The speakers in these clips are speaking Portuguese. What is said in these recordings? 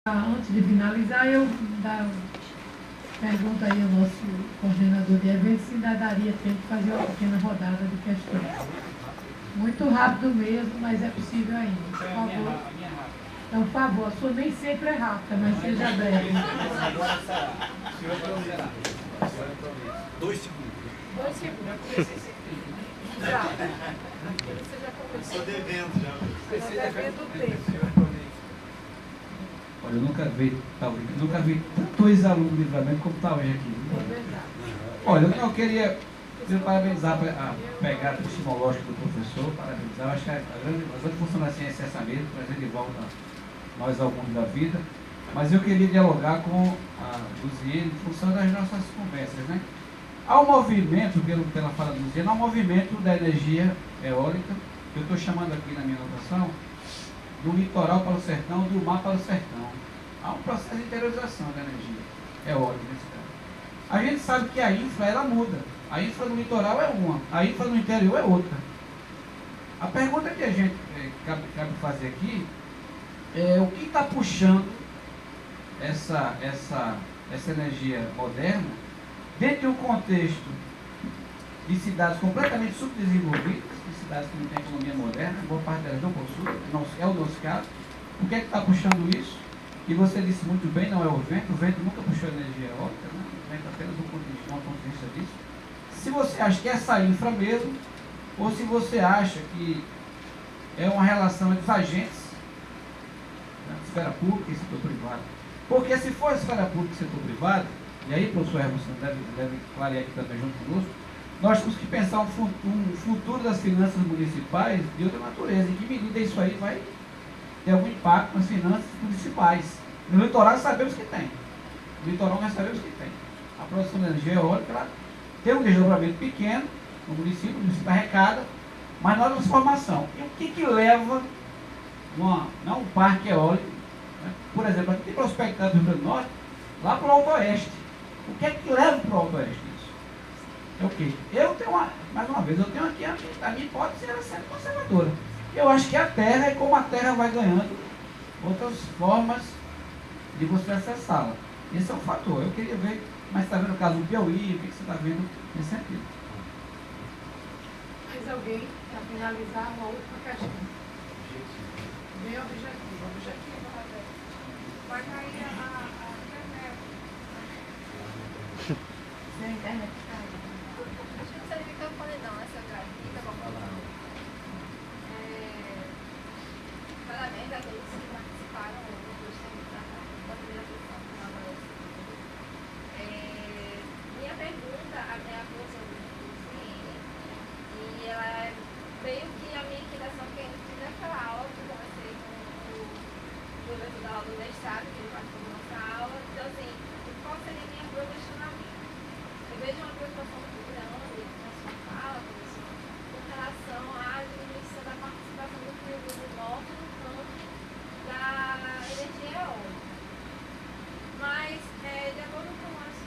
Antes de finalizar, eu pergunto aí ao nosso coordenador de eventos se ainda daria tempo de fazer uma pequena rodada de questões. Muito rápido mesmo, mas é possível ainda. Por favor. Então, por favor, a sua nem sempre é rápida, mas seja breve. 2 segundos. 2 segundos. Já. Você já começou. Estou devendo já. Está devendo o tempo. Olha, eu nunca vi tanto ex-aluno de livramento como está hoje aqui. É verdade. Olha, eu queria parabenizar a pegada epistemológica do professor, parabenizar. Eu acho que a grande função da ciência é essa mesmo, trazer de volta nós ao mundo da vida. Mas eu queria dialogar com a Luziene em função das nossas conversas, né? Há um movimento, pela fala da Luziene, há um movimento da energia eólica, que eu estou chamando aqui na minha anotação, do litoral para o sertão, do mar para o sertão. Há um processo de interiorização da energia eólica nesse caso. A gente sabe que a infra, ela muda. A infra no litoral é uma, a infra no interior é outra. A pergunta que a gente cabe fazer aqui é o que está puxando essa energia moderna dentro de um contexto de cidades completamente subdesenvolvidas, de cidades que não têm economia moderna, boa parte delas não possuem, é o nosso caso. O que é que está puxando isso? E você disse muito bem, não é o vento nunca puxou energia eólica, né? O vento é apenas um ponto de vista disso. Se você acha que é essa infra mesmo, ou se você acha que é uma relação entre os agentes, né, esfera pública e setor privado. Porque se for esfera pública e setor privado, e aí, professor Hermes, deve clarear aqui também junto conosco, nós temos que pensar um futuro das finanças municipais de outra natureza. Em que medida isso aí vai ter algum impacto nas finanças municipais? No litoral sabemos que tem. No litoral nós sabemos que tem. A produção de energia eólica ela tem um desdobramento pequeno no município, o município arrecada, mas não há transformação. E o que leva não um parque eólico, né? Por exemplo, aqui tem prospectado do Rio Grande do Norte, lá para o Alto Oeste. O que é que leva para o Alto Oeste isso? É o quê? Eu tenho mais uma vez, eu tenho aqui a minha hipótese era sempre conservadora. Eu acho que a terra é como a terra vai ganhando outras formas de você acessá-la. Esse é um fator. Eu queria ver, mas está vendo o caso do Piauí, o que você está vendo nesse sentido? Mais alguém, para finalizar, uma última questão. Bem objetivo. Vai cair a internet. Na internet. Acho que não sei o que eu falei não, essa aqui, tá bom. Parabéns a todos que participaram da primeira sessão do Nordeste. Minha pergunta até a professora Luziene, e ela é meio que a minha inquietação, porque eu fiz aquela aula que eu comecei com o professor da aula do mestrado, que ele participou da nossa aula. Então, assim, qual seria o meu questionamento? Eu vejo uma preocupação muito grande na sua fala, professor, com relação à diminuição da participação do Rio Grande do Norte no campo da energia eólica. Mas, de acordo com os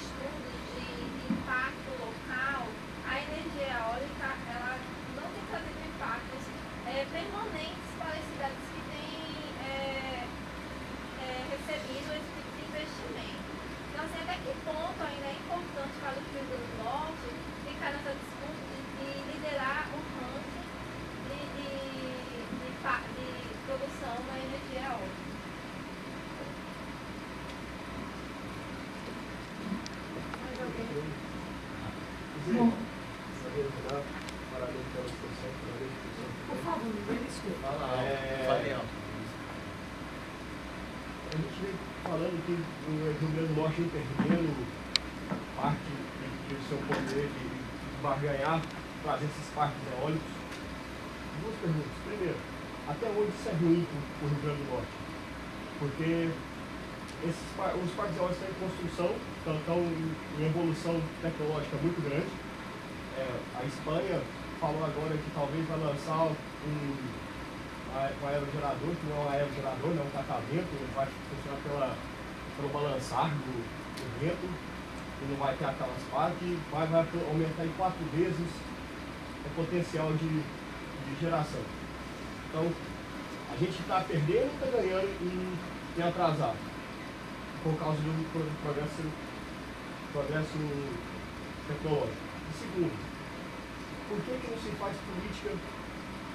estudos de impacto local, a energia eólica ela não tem trazido impactos permanentes para as cidades que têm recebido esse tipo de investimento. Então, assim, até que ponto ainda é importante para o Rio Grande do Norte ficar nessa disputa de liderar o ranking de produção da energia eólica? Mais alguém? Bom, parabéns pela discussão, Por favor, me desculpa. A gente vem falando que o Rio Grande do Norte vem perdendo parte do seu poder de barganhar, trazer esses parques eólicos. Duas perguntas. Primeiro, até onde isso é ruim para o Rio Grande do Norte? Porque os parques eólicos estão em construção, estão em evolução tecnológica muito grande. A Espanha falou agora que talvez vai lançar um aerogerador, que não é um aerogerador, não é um catavento, ele vai funcionar pelo balançar do vento, e não vai ter aquelas partes, vai aumentar em 4 vezes o potencial de geração. Então, a gente está perdendo e está ganhando em tem atrasado por causa do progresso tecnológico. E segundo, por que não se faz política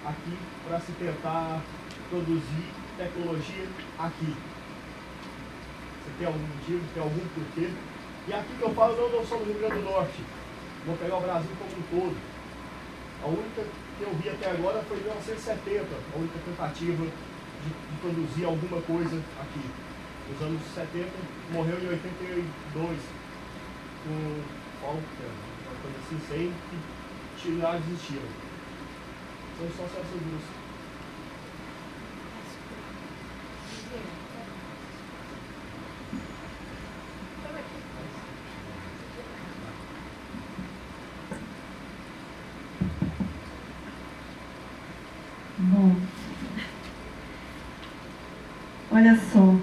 aqui para se tentar produzir tecnologia aqui? Você tem algum motivo, tem algum porquê? E aqui que eu falo não só no Rio Grande do Norte, vou pegar o Brasil como um todo. A única que eu vi até agora foi em 1970, a única tentativa de produzir alguma coisa aqui. Nos anos 70, morreu em 82, com Falcon, uma coisa assim, sem que lá existiram. São só essas duas. Bom, olha só.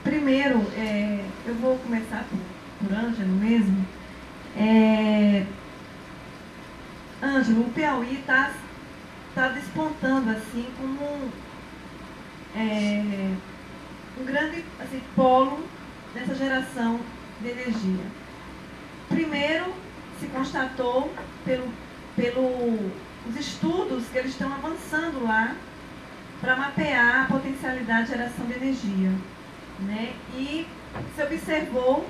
Primeiro, eu vou começar por Ângelo mesmo. Ângelo, o Piauí está despontando assim como um grande assim, polo dessa geração de energia. Primeiro, se constatou pelos estudos que eles estão avançando lá para mapear a potencialidade de geração de energia, né? E se observou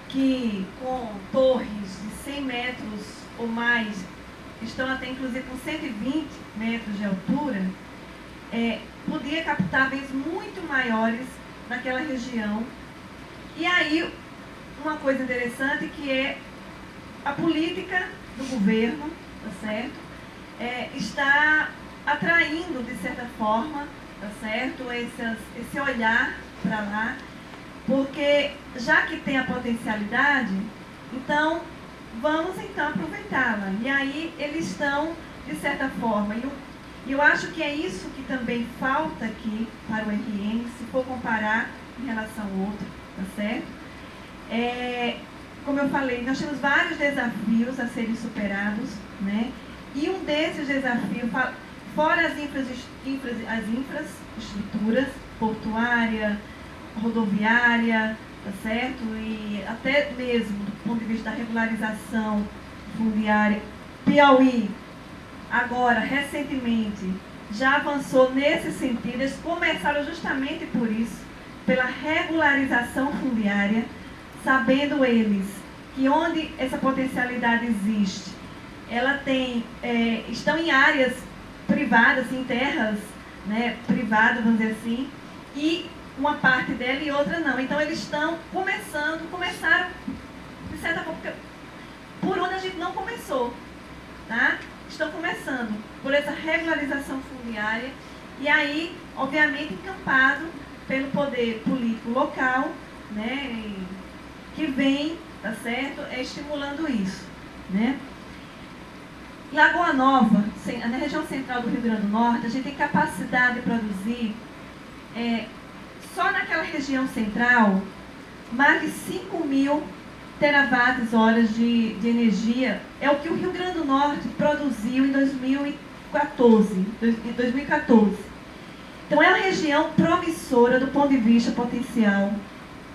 que com torres de 100 metros ou mais, estão até inclusive com 120 metros de altura, podia captar bens muito maiores naquela região. E aí, uma coisa interessante que é a política do governo, tá certo? Está atraindo, de certa forma, tá certo? Esse olhar para lá, porque já que tem a potencialidade, então vamos então aproveitá-la. E aí eles estão, de certa forma, e eu acho que é isso que também falta aqui para o RN, se for comparar em relação ao outro, tá certo? Como eu falei, nós temos vários desafios a serem superados, né? E um desses desafios, fora as infraestruturas, portuária, rodoviária, tá certo? E até mesmo do ponto de vista da regularização fundiária, Piauí, agora, recentemente, já avançou nesse sentido. Eles começaram justamente por isso, pela regularização fundiária, sabendo eles que onde essa potencialidade existe, ela tem, estão em áreas privadas, em terras, né, privadas, vamos dizer assim, e uma parte dela e outra não. Então eles estão começaram, de certa forma, por onde a gente não começou, tá? Estão começando por essa regularização fundiária e aí, obviamente, encampado pelo poder político local, né, que vem, tá certo, estimulando isso, né? Lagoa Nova, na região central do Rio Grande do Norte, a gente tem capacidade de produzir, só naquela região central, mais de 5.000 terawatts-horas de energia. É o que o Rio Grande do Norte produziu em 2014. Então é uma região promissora do ponto de vista potencial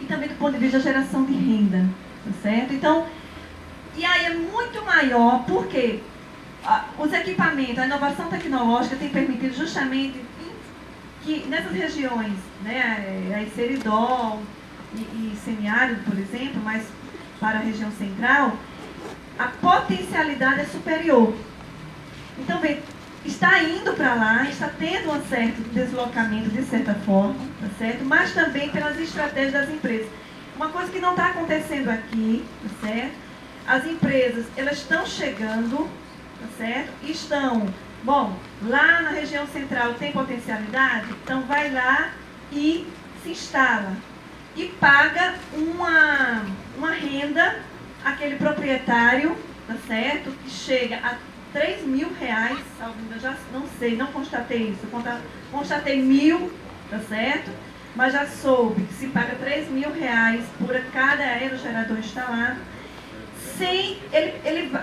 e também do ponto de vista da geração de renda, tá certo? Então, e aí é muito maior, porque os equipamentos, a inovação tecnológica tem permitido justamente que nessas regiões, né, a Seridó e semiárido, por exemplo, mas para a região central, a potencialidade é superior. Então, bem, está indo para lá, está tendo um certo deslocamento de certa forma, tá certo? Mas também pelas estratégias das empresas. Uma coisa que não está acontecendo aqui, tá certo? As empresas, elas estão chegando, tá certo? Estão, bom, lá na região central tem potencialidade, então vai lá e se instala. E paga uma renda àquele proprietário, tá certo? Que chega a R$3.000, eu já não sei, não constatei isso, constatei 1.000, tá certo? Mas já soube que se paga R$3.000 por cada aerogerador instalado.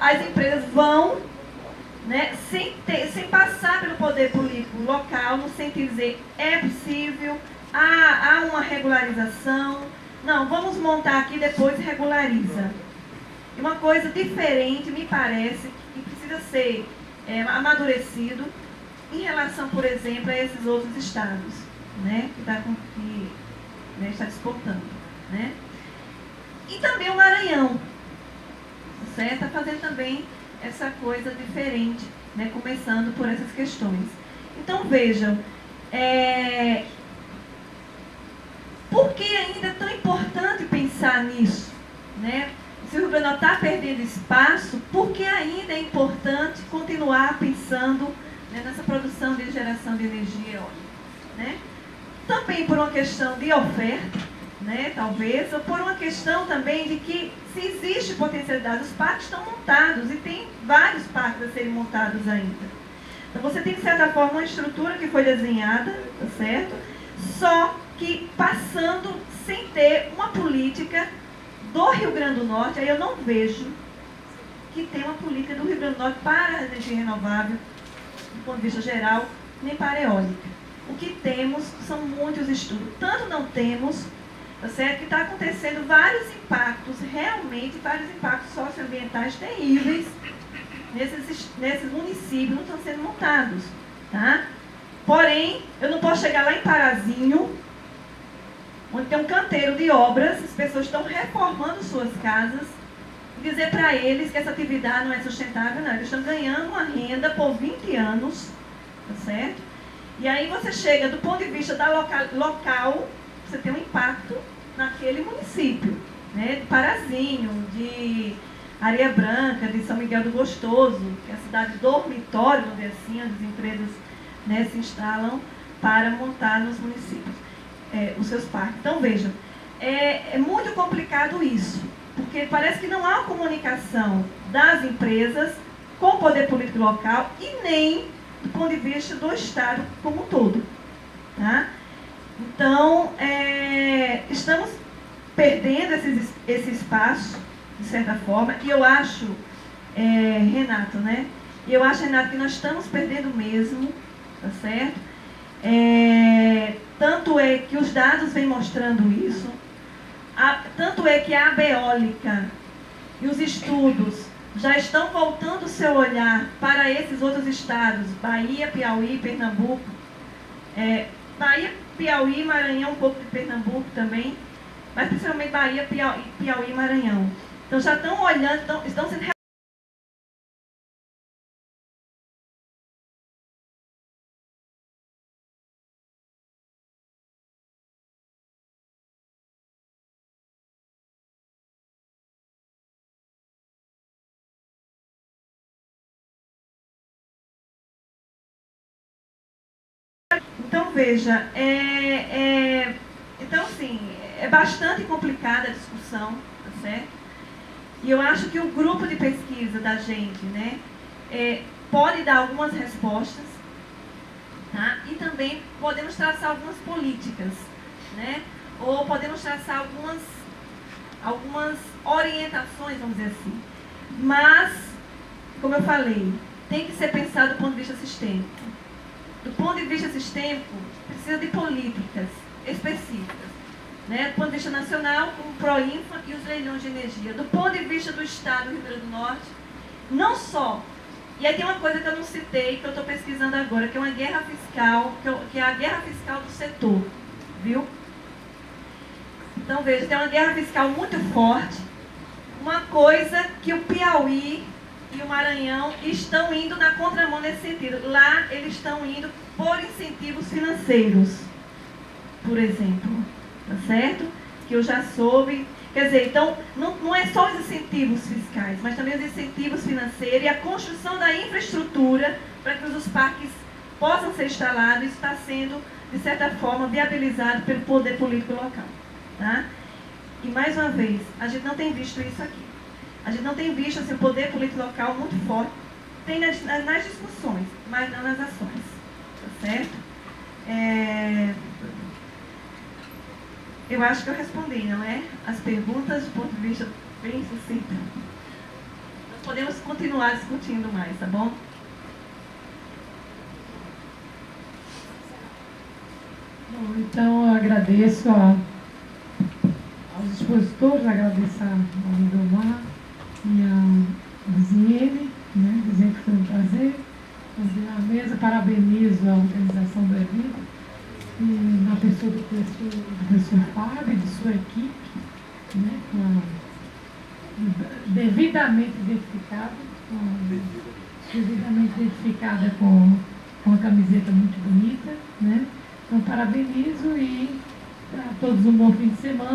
As empresas vão né, sem passar pelo poder político local, no sentido de dizer, é possível, há uma regularização, não, vamos montar aqui e depois regulariza. E uma coisa diferente, me parece, que precisa ser amadurecido em relação, por exemplo, a esses outros estados, né, que está disputando, né? E também o Maranhão, certo? Está fazendo também essa coisa diferente, né? Começando por essas questões. Então, vejam, por que ainda é tão importante pensar nisso, né? Se o Rio Grande do Norte está perdendo espaço, por que ainda é importante continuar pensando, né, nessa produção de geração de energia eólica, né? Também por uma questão de oferta, né, talvez, ou por uma questão também de que se existe potencialidade, os parques estão montados e tem vários parques a serem montados ainda. Então você tem, de certa forma, uma estrutura que foi desenhada, tá certo? Só que passando sem ter uma política do Rio Grande do Norte, aí eu não vejo que tem uma política do Rio Grande do Norte para a energia renovável, do ponto de vista geral, nem para a eólica. O que temos são muitos estudos. Tanto não temos, tá certo, que está acontecendo vários impactos, realmente vários impactos socioambientais terríveis nesses municípios não estão sendo montados, tá? Porém, eu não posso chegar lá em Parazinho, onde tem um canteiro de obras, as pessoas estão reformando suas casas, e dizer para eles que essa atividade não é sustentável, não. Eles estão ganhando uma renda por 20 anos, tá certo? E aí você chega, do ponto de vista da local, você tem um impacto naquele município, né? De Parazinho, de Areia Branca, de São Miguel do Gostoso, que é a cidade dormitório, vamos dizer assim, onde as empresas, né, se instalam para montar nos municípios os seus parques. Então, vejam, é muito complicado isso, porque parece que não há comunicação das empresas com o poder político local e nem do ponto de vista do Estado como um todo, tá? Então, estamos perdendo esse espaço, de certa forma, e eu acho, Renato, né? E eu acho, Renato, que nós estamos perdendo mesmo, tá certo? Tanto é que os dados vêm mostrando isso, tanto é que a eólica e os estudos já estão voltando o seu olhar para esses outros estados, Bahia, Piauí, Pernambuco, Bahia, Piauí, Maranhão, um pouco de Pernambuco também, mas principalmente Bahia, Piauí e Maranhão. Então já estão olhando, estão sendo Então, veja, então, assim, é bastante complicada a discussão, tá certo? E eu acho que o grupo de pesquisa da gente, né, pode dar algumas respostas, tá? E também podemos traçar algumas políticas, né? Ou podemos traçar algumas orientações, vamos dizer assim. Mas, como eu falei, tem que ser pensado do ponto de vista sistêmico. Do ponto de vista sistêmico, precisa de políticas específicas, né? Do ponto de vista nacional, como o Proinfa e os leilões de energia. Do ponto de vista do Estado do Rio Grande do Norte, não só. E aí tem uma coisa que eu não citei, que eu estou pesquisando agora, que é uma guerra fiscal, que é a guerra fiscal do setor, viu? Então, veja, tem uma guerra fiscal muito forte, uma coisa que o Piauí e o Maranhão estão indo na contramão nesse sentido. Lá eles estão indo por incentivos financeiros, por exemplo, tá certo? Que eu já soube. Quer dizer, então, não é só os incentivos fiscais, mas também os incentivos financeiros e a construção da infraestrutura para que os parques possam ser instalados. Isso está sendo, de certa forma, viabilizado pelo poder político local, tá? E, mais uma vez, a gente não tem visto isso aqui. A gente não tem visto esse poder político local muito forte. Tem nas discussões, mas não nas ações. Tá certo? Eu acho que eu respondi, não é? As perguntas do ponto de vista bem sucinto. Nós podemos continuar discutindo mais, tá bom? Então, eu agradeço aos expositores, agradeço a Lindomar e a Ziene, né, dizer que foi um prazer fazer a mesa, parabenizo a organização do evento, e na pessoa do professor Fábio e de sua equipe, né, devidamente identificada com uma camiseta muito bonita, né? Então, parabenizo e para todos um bom fim de semana.